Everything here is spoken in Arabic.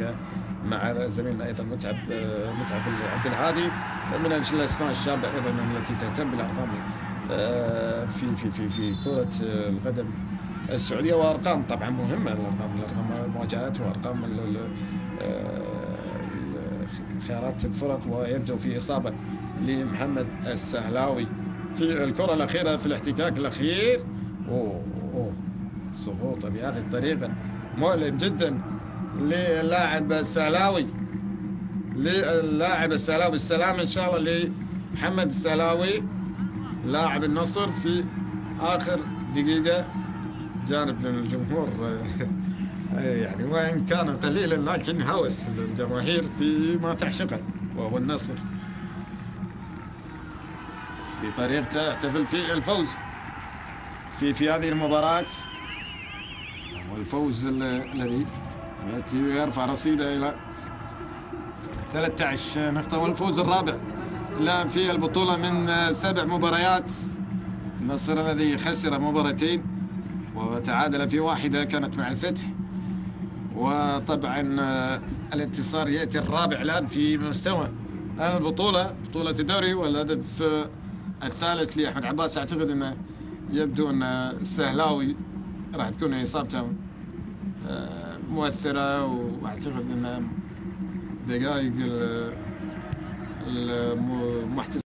المشاركة مع زميلنا أيضا متعب عبد الهادي من الأسماء الشابة أيضا التي تهتم بالأرقام في كرة القدم السعودية، وأرقام طبعا مهمة، الأرقام المواجهات وأرقام خيارات الفرق. ويبدو في إصابة لمحمد السهلاوي في الكرة الأخيرة في الاحتكاك الأخير. سقوط بهذه الطريقة مؤلم جدا للاعب السهلاوي. السلام إن شاء الله لمحمد السهلاوي لاعب النصر في آخر دقيقة جانب من الجمهور. يعني وإن كان قليلا لكن هوس الجماهير في ما تعشقه وهو النصر في طريقته يحتفل في الفوز في هذه المباراة، والفوز الذي يرفع رصيده إلى 13 نقطة، والفوز الرابع الآن في البطولة من 7 مباريات. النصر الذي خسر مباراتين وتعادل في واحدة كانت مع الفتح، وطبعا الانتصار يأتي الرابع الآن في مستوى البطولة، بطولة الدوري، والهدف الثالث لأحمد عباس. أعتقد أنه يبدو أن السهلاوي راح تكون إصابته مؤثرة، وأعتقد أن دقائق المحتسب